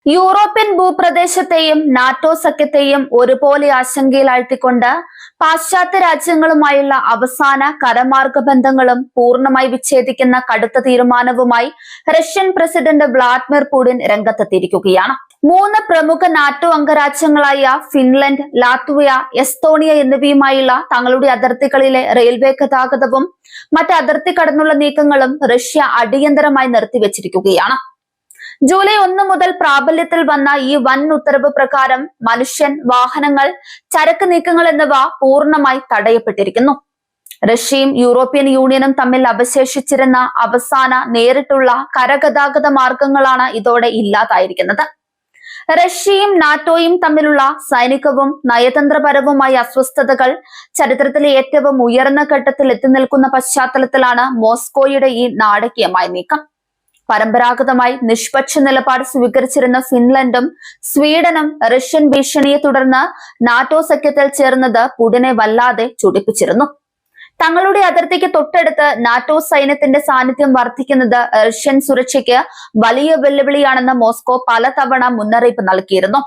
European ഭൂപ്രദേശത്തെയും NATO സഖ്യത്തെയും ഒരുപോലെ ആശങ്കയിലാഴ്ത്തിക്കൊണ്ട് പാശ്ചാത്യ രാജ്യങ്ങളുമായുള്ള അവസാന കരമാർഗ ബന്ധങ്ങളും പൂർണ്ണമായി വിച്ഛേദിക്കുന്ന കടുത്ത തീരുമാനവുമായി റഷ്യൻ പ്രസിഡന്റ് വ്ളാഡിമിർ പുടിൻ രംഗത്തെത്തിയിരിക്കുകയാണ്. 3 പ്രമുഖ നാറ്റോ അംഗരാജ്യങ്ങളായ ഫിൻലൻഡ്, ലാത്വിയ, എസ്തോണിയ എന്നിവയുമായുള്ള തങ്ങളുടെ അതിർത്തികളിലെ റെയിൽവേ ഗതാഗതവും മറ്റ് അതിർത്തി കടന്നുള്ള നീക്കങ്ങളും റഷ്യ അടിയന്തരമായി നിർത്തിവച്ചിരിക്കുകയാണ്. ജൂലൈ 1 മുതൽ പ്രാബല്യത്തിൽ വന്ന ഈ വൻ ഉത്തരവ് പ്രകാരം മനുഷ്യൻ, വാഹനങ്ങൾ, ചരക്ക് നീക്കങ്ങൾ എന്നിവ പൂർണ്ണമായി തടയപ്പെട്ടിരിക്കുന്നു. റഷ്യയും യൂറോപ്യൻ യൂണിയനും തമ്മിൽ അവശേഷിച്ചിരുന്ന അവസാന നേരിട്ടുള്ള കരഗതാഗത മാർഗങ്ങളാണ് ഇതോടെ ഇല്ലാതായിരിക്കുന്നത്. റഷ്യയും നാറ്റോയും തമ്മിലുള്ള സൈനികവും നയതന്ത്രപരവുമായ അസ്വസ്ഥതകൾ ചരിത്രത്തിലെ ഏറ്റവും ഉയർന്ന ഘട്ടത്തിൽ എത്തി നിൽക്കുന്ന പശ്ചാത്തലത്തിലാണ് മോസ്കോയുടെ ഈ നാടകീയമായ നീക്കം. പരമ്പരാഗതമായി നിഷ്പക്ഷ നിലപാട് സ്വീകരിച്ചിരുന്ന ഫിൻലൻഡും സ്വീഡനും റഷ്യൻ ഭീഷണിയെ തുടർന്ന് നാറ്റോ സഖ്യത്തിൽ ചേർന്നത് പുടിനെ വല്ലാതെ ചൊടിപ്പിച്ചിരുന്നു. തങ്ങളുടെ അതിർത്തിക്ക് തൊട്ടടുത്ത് നാറ്റോ സൈന്യത്തിന്റെ സാന്നിധ്യം വർദ്ധിക്കുന്നത് റഷ്യൻ സുരക്ഷയ്ക്ക് വലിയ വെല്ലുവിളിയാണെന്ന് മോസ്കോ പലതവണ മുന്നറിയിപ്പ് നൽകിയിരുന്നു.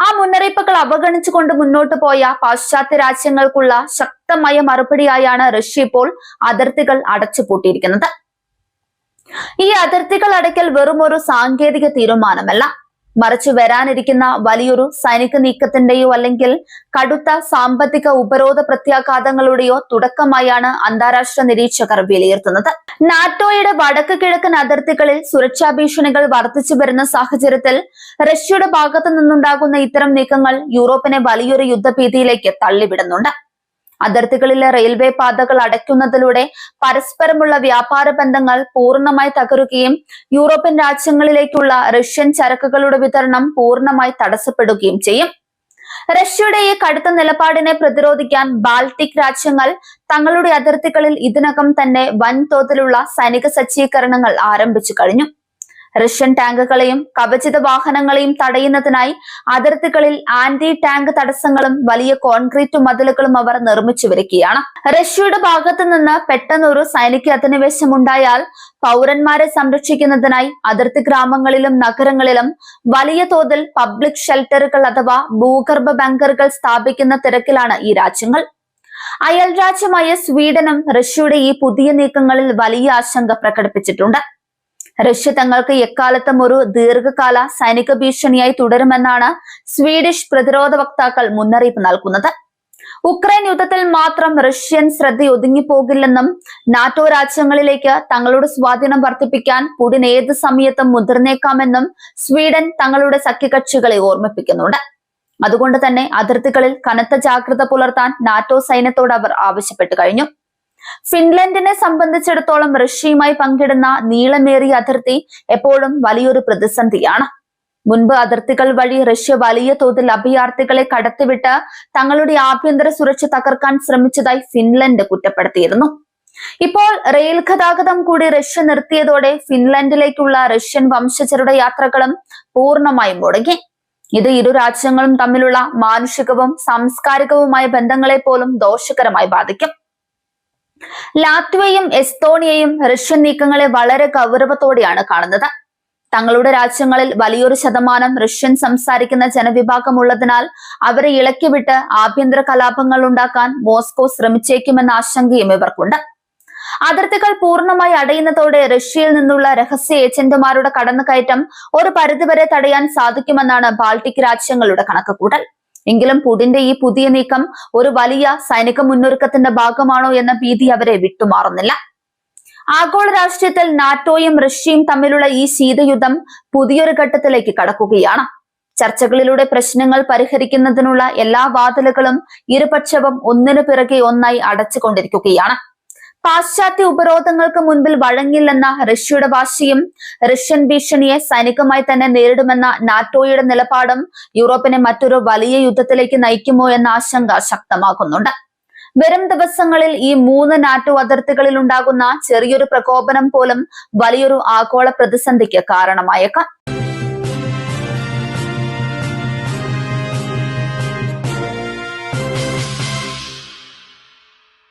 ആ മുന്നറിയിപ്പുകൾ അവഗണിച്ചുകൊണ്ട് മുന്നോട്ടു പോയ പാശ്ചാത്യ രാജ്യങ്ങൾക്കുള്ള ശക്തമായ മറുപടിയായാണ് റഷ്യ ഇപ്പോൾ അതിർത്തികൾ അടച്ചുപൂട്ടിയിരിക്കുന്നത്. ഈ അതിർത്തികൾ അടയ്ക്കൽ വെറും ഒരു സാങ്കേതിക തീരുമാനമല്ല, മറിച്ച് വരാനിരിക്കുന്ന വലിയൊരു സൈനിക നീക്കത്തിന്റെയോ അല്ലെങ്കിൽ കടുത്ത സാമ്പത്തിക ഉപരോധ പ്രത്യാഘാതങ്ങളുടെയോ തുടക്കമായാണ് അന്താരാഷ്ട്ര നിരീക്ഷകർ വിലയിരുത്തുന്നത്. നാറ്റോയുടെ വടക്ക് കിഴക്കൻ അതിർത്തികളിൽ സുരക്ഷാ ഭീഷണികൾ വർദ്ധിച്ചു വരുന്ന സാഹചര്യത്തിൽ റഷ്യയുടെ ഭാഗത്തു നിന്നുണ്ടാകുന്ന ഇത്തരം നീക്കങ്ങൾ യൂറോപ്പിനെ വലിയൊരു യുദ്ധഭീതിയിലേക്ക് തള്ളിവിടുന്നുണ്ട്. അതിർത്തികളിലെ റെയിൽവേ പാതകൾ അടയ്ക്കുന്നതിലൂടെ പരസ്പരമുള്ള വ്യാപാര ബന്ധങ്ങൾ പൂർണ്ണമായി തകരുകയും യൂറോപ്യൻ രാജ്യങ്ങളിലേക്കുള്ള റഷ്യൻ ചരക്കുകളുടെ വിതരണം പൂർണ്ണമായി തടസ്സപ്പെടുകയും ചെയ്യും. റഷ്യയുടെ ഈ കടുത്ത നിലപാടിനെ പ്രതിരോധിക്കാൻ ബാൾട്ടിക് രാജ്യങ്ങൾ തങ്ങളുടെ അതിർത്തികളിൽ ഇതിനകം തന്നെ വൻതോതിലുള്ള സൈനിക സജ്ജീകരണങ്ങൾ ആരംഭിച്ചു കഴിഞ്ഞു. റഷ്യൻ ടാങ്കുകളെയും കവചിത വാഹനങ്ങളെയും തടയുന്നതിനായി അതിർത്തികളിൽ ആന്റി ടാങ്ക് തടസ്സങ്ങളും വലിയ കോൺക്രീറ്റ് മതിലുകളും അവർ നിർമ്മിച്ചു വരികയാണ്. റഷ്യയുടെ ഭാഗത്തു നിന്ന് പെട്ടെന്നൊരു സൈനിക അധിനിവേശം ഉണ്ടായാൽ പൗരന്മാരെ സംരക്ഷിക്കുന്നതിനായി അതിർത്തി ഗ്രാമങ്ങളിലും നഗരങ്ങളിലും വലിയ തോതിൽ പബ്ലിക് ഷെൽട്ടറുകൾ അഥവാ ഭൂഗർഭ ബങ്കറുകൾ സ്ഥാപിക്കുന്ന തിരക്കിലാണ് ഈ രാജ്യങ്ങൾ. അയൽ രാജ്യമായ സ്വീഡനും റഷ്യയുടെ ഈ പുതിയ നീക്കങ്ങളിൽ വലിയ ആശങ്ക പ്രകടിപ്പിച്ചിട്ടുണ്ട്. റഷ്യ തങ്ങൾക്ക് എക്കാലത്തും ഒരു ദീർഘകാല സൈനിക ഭീഷണിയായി തുടരുമെന്നാണ് സ്വീഡിഷ് പ്രതിരോധ വക്താക്കൾ മുന്നറിയിപ്പ് നൽകുന്നത്. ഉക്രൈൻ യുദ്ധത്തിൽ മാത്രം റഷ്യൻ ശ്രദ്ധ ഒതുങ്ങിപ്പോകില്ലെന്നും നാറ്റോ രാജ്യങ്ങളിലേക്ക് തങ്ങളുടെ സ്വാധീനം വർദ്ധിപ്പിക്കാൻ പുടിൻ ഏത് സമയത്തും മുതിർന്നേക്കാമെന്നും സ്വീഡൻ തങ്ങളുടെ സഖ്യകക്ഷികളെ ഓർമ്മിപ്പിക്കുന്നുണ്ട്. അതുകൊണ്ട് തന്നെ അതിർത്തികളിൽ കനത്ത ജാഗ്രത പുലർത്താൻ നാറ്റോ സൈന്യത്തോട് അവർ ആവശ്യപ്പെട്ടു കഴിഞ്ഞു. ഫിൻലൻഡിനെ സംബന്ധിച്ചിടത്തോളം റഷ്യയുമായി പങ്കിടുന്ന നീളമേറിയ അതിർത്തി എപ്പോഴും വലിയൊരു പ്രതിസന്ധിയാണ്. മുൻപ് അതിർത്തികൾ വഴി റഷ്യ വലിയ തോതിൽ അഭയാർത്ഥികളെ കടത്തിവിട്ട് തങ്ങളുടെ ആഭ്യന്തര സുരക്ഷ തകർക്കാൻ ശ്രമിച്ചതായി ഫിൻലൻഡ് കുറ്റപ്പെടുത്തിയിരുന്നു. ഇപ്പോൾ റെയിൽ ഗതാഗതം കൂടി റഷ്യ നിർത്തിയതോടെ ഫിൻലൻഡിലേക്കുള്ള റഷ്യൻ വംശജരുടെ യാത്രകളും പൂർണ്ണമായും മുടങ്ങി. ഇത് ഇരു രാജ്യങ്ങളും തമ്മിലുള്ള മാനുഷികവും സാംസ്കാരികവുമായ ബന്ധങ്ങളെ പോലും ദോഷകരമായി ബാധിക്കും. ലാത്വിയയും എസ്തോണിയയും റഷ്യൻ നീക്കങ്ങളെ വളരെ ഗൗരവത്തോടെയാണ് കാണുന്നത്. തങ്ങളുടെ രാജ്യങ്ങളിൽ വലിയൊരു ശതമാനം റഷ്യൻ സംസാരിക്കുന്ന ജനവിഭാഗം ഉള്ളതിനാൽ അവരെ ഇളക്കിവിട്ട് ആഭ്യന്തര കലാപങ്ങൾ ഉണ്ടാക്കാൻ മോസ്കോ ശ്രമിച്ചേക്കുമെന്ന ആശങ്കയും ഇവർക്കുണ്ട്. അതിർത്തികൾ പൂർണ്ണമായി അടയുന്നതോടെ റഷ്യയിൽ നിന്നുള്ള രഹസ്യ ഏജന്റുമാരുടെ കടന്നുകയറ്റം ഒരു പരിധിവരെ തടയാൻ സാധിക്കുമെന്നാണ് ബാൾട്ടിക് രാജ്യങ്ങളുടെ കണക്കുകൂട്ടൽ. എങ്കിലും പുടിന്റെ ഈ പുതിയ നീക്കം ഒരു വലിയ സൈനിക മുന്നൊരുക്കത്തിന്റെ ഭാഗമാണോ എന്ന ഭീതി അവരെ വിട്ടുമാറുന്നില്ല. ആഗോള രാഷ്ട്രീയത്തിൽ നാറ്റോയും റഷ്യയും തമ്മിലുള്ള ഈ ശീതയുദ്ധം പുതിയൊരു ഘട്ടത്തിലേക്ക് കടക്കുകയാണ്. ചർച്ചകളിലൂടെ പ്രശ്നങ്ങൾ പരിഹരിക്കുന്നതിനുള്ള എല്ലാ വാതിലുകളും ഇരുപക്ഷവും ഒന്നിനു പിറകെ ഒന്നായി അടച്ചുകൊണ്ടിരിക്കുകയാണ്. പാശ്ചാത്യ ഉപരോധങ്ങൾക്ക് മുൻപിൽ വഴങ്ങില്ലെന്ന റഷ്യയുടെ വാശിയും റഷ്യൻ ഭീഷണിയെ സൈനികമായി തന്നെ നേരിടുമെന്ന നാറ്റോയുടെ നിലപാടും യൂറോപ്പിനെ മറ്റൊരു വലിയ യുദ്ധത്തിലേക്ക് നയിക്കുമോ എന്ന ആശങ്ക ശക്തമാക്കുന്നുണ്ട്. വരും ദിവസങ്ങളിൽ ഈ 3 നാറ്റോ അതിർത്തികളിൽ ഉണ്ടാകുന്ന ചെറിയൊരു പ്രകോപനം പോലും വലിയൊരു ആഗോള പ്രതിസന്ധിക്ക് കാരണമായേക്കാം.